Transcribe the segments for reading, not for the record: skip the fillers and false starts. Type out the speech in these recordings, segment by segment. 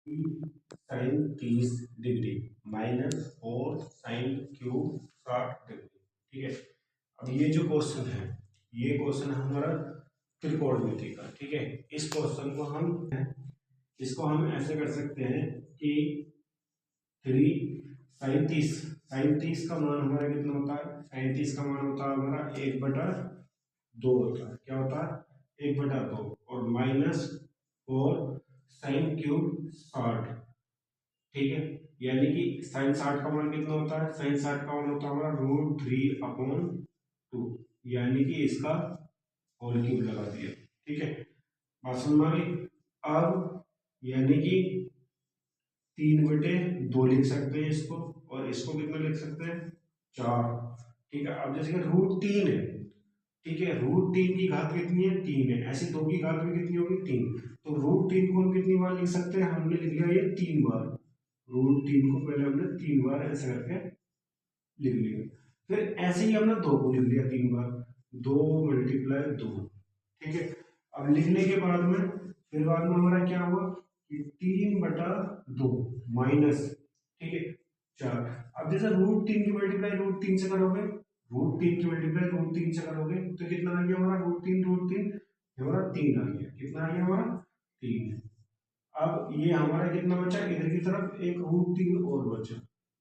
Sign 30 degree minus 4 sine cube 60 degree. ठीक है, अब ये जो क्वेश्चन है, ये क्वेश्चन हमारा त्रिकोणमिति का। ठीक है, इस क्वेश्चन को हम ऐसे कर सकते हैं कि 3 साइन 30 का मान हमारा कितना होता है? साइन 30 का मान होता है हमारा 1/2 होता है। क्या होता है? 1/2 और माइनस 4 साइन क्यूब 60। ठीक है, यानी कि साइन 60 का मान कितना होता है? साइन 60 का मान होता है हमारा √3/2, यानी कि इसका होल क्यूब लगा दिया। ठीक है, बात समझ में आ गई? अब यानी कि 3/2 लिख सकते हैं इसको, और इसको कितना लिख सकते हैं? 4। ठीक है, अब जैसे कि √3 है। ठीक है, √3 की घात कितनी है? 3 है। ऐसे 2 की घात भी कितनी होगी? 3। तो √3 को हम कितनी बार लिख सकते हैं? हमने लिख लिया ये 3 बार। √3 को पहले हमने 3 बार ऐसे करके लिख लिया। फिर ऐसे ही हमने 2 को लिख लिया 3 बार। 2 × 2। ठीक है, अब लिखने के बाद में फिर बाद में हमारा क्या हुआ कि 3/2 माइनस, ठीक है, 4। अब जैसे √3 की मल्टीप्लाई √3 से करोगे, √3 की मल्टीप्लाई √3 से करोगे तो कितना आ गया हमारा? √3 हमारा 3 आ गया। कितना आ गया हमारा? 3। अब ये हमारा कितना बचा? इधर की तरफ एक √3 और बचा।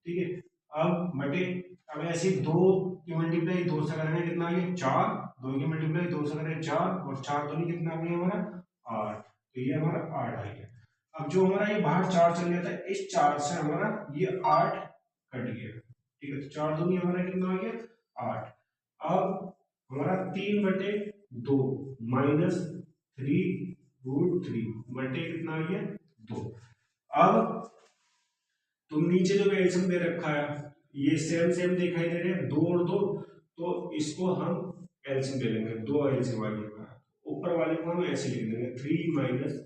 ठीक है, अब बटे, अब ऐसे 2 की मल्टीप्लाई 2 से करेंगे, कितना आ गया? 4। 2 की मल्टीप्लाई 2 से करेंगे 4, और 4 दूनी कितना आ गया हमारा? 8। तो ये हमारा 8 आ गया। अब जो हमारा ये बाहर 4 चल गया था, इस 4 से हमारा ये 8 कट गया। ठीक है, तो 4 दूनी हमारा कितना आ गया? 8। अब हमारा 3/2 माइनस 3√3 बटे कितना आ गया? 2। अब तुम नीचे जो एल्सियम दे रखा है, ये सेम सेम दिखाई दे रहे हैं, 2 और 2, तो इसको हम एल्सियम ले लेंगे। 2 एल्सियम आ गया। ऊपर वाले को हम ऐसे लिख देंगे 3 -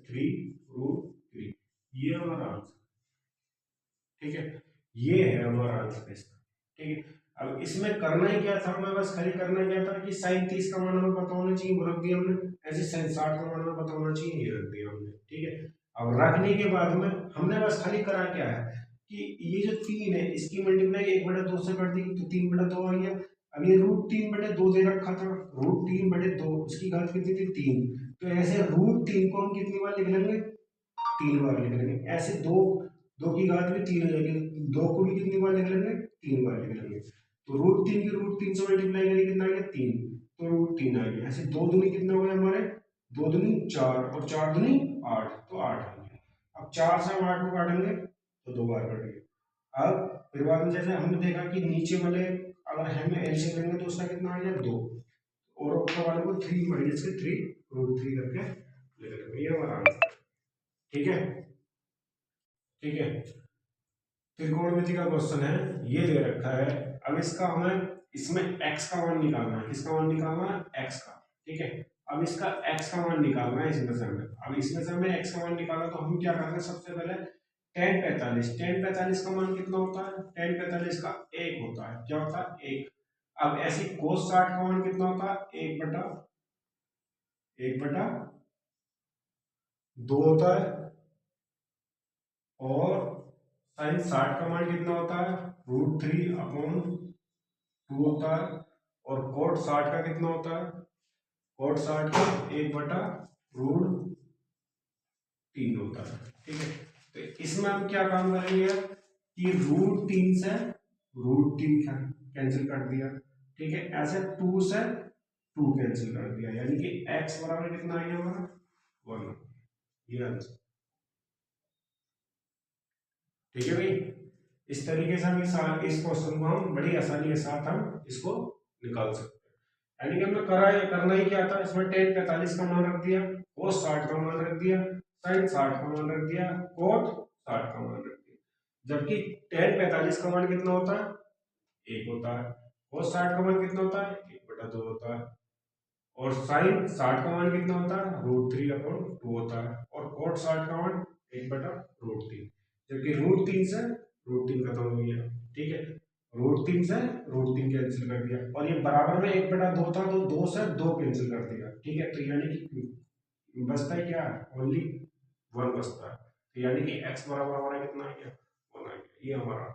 3√3। ये हमारा आंसर। ठीक है, ये है हमारा आंसर इसका। ठीक है, अब इसमें करना ही क्या था? हमें बस खाली करना क्या था कि साइन 30 का मान हमें पता होना चाहिए, वो रख दिया हमने। ऐसे साइन 60 का मान हमें पता होना चाहिए, ये रख दिया हमने। ठीक है, अब रखने के बाद में हमने बस खाली करा क्या है कि ये जो 3 है, इसकी मल्टीप्लाई 1/2 से कर दी, तो 3/2 आ गया। अब ये √3/2 दे रखा था, √3/2 उसकी घात कितनी थी? 3। तो ऐसे √3 को हम कितनी बार लिख लेंगे? 3 बार लिख लेंगे। ऐसे 2 की घात में 3 हो जाएगी, 2 को भी कितनी बार लिख लेंगे? 3 बार लिख लेंगे। तो √3 की √3 से मल्टीप्लाई करेंगे, कितना आ गया? 3। तो √3 आ गया। ऐसे 2 दूनी कितने हो गए हमारे? 2 दूनी 4, और 4 दूनी 8, तो 8 आ गया। अब 4 से हम 8 को काटेंगे तो 2 बार कटेंगे। अब फिर बाद में जैसे हमने देखा कि नीचे वाले अगर हम एलसीएम लेंगे तो उसका कितना आ गया? 2, और ऊपर वाले को 3 - 3√3 करके लिख लेंगे। ये हमारा आंसर। ठीक है, ठीक है, त्रिकोणमिति का क्वेश्चन है, ये दे रखा है। अब इसका हमें इसमें x का मान निकालना है। किसका मान निकालना है? x का। ठीक है, अब इसका x का मान निकालना है इसमें से हमें। अब इसमें से हमें x का मान निकालना, तो हम क्या करते हैं? सबसे पहले tan 45 का मान कितना होता है? tan 45 का 1 होता है। क्या होता है? 1। अब ऐसे cos 60 का मान कितना होता है? 1/2 होता है। और साइन 60 का मान कितना होता है? √3/2 होता है। और कोट 60 का कितना होता है? कोट 60 का 1/√3 होता है। ठीक है, तो इसमें हम क्या काम करेंगे कि √3 से √3 कैंसिल कर दिया। ठीक है, ऐसे 2 से 2 कैंसिल कर दिया, यानी कि x बराबर कितना आ गया हमारा? 1। ये आंसर। ठीक है भाई, इस तरीके से हम इस क्वेश्चन को हम बड़ी आसानी के साथ हम इसको निकाल सकते हैं। यानी कि हमने करना ही क्या था? इसमें tan 45 का मान रख दिया, cos 60 का मान रख दिया, sin 60 का मान रख दिया, cot 60 का मान रख दिया। जबकि tan 45 का मान कितना होता है? 1 होता है। cos 60 का मान कितना होता है? 1/2 होता है। और sin 60 का मान कितना होता है? √3/2 होता है। और cot 60 का मान 1/√3। जबकि √3 से √3 खत्म हो गया। ठीक है, √3 से √3 कैंसिल कर दिया, और ये बराबर में 1/2 था, तो 2 से 2 कैंसिल कर दिया। ठीक है, तो यानी कि बचता है क्या? ओनली 1 बचता है। तो यानी कि x बराबर हमारा कितना आ गया, 1 आ गया। ये हमारा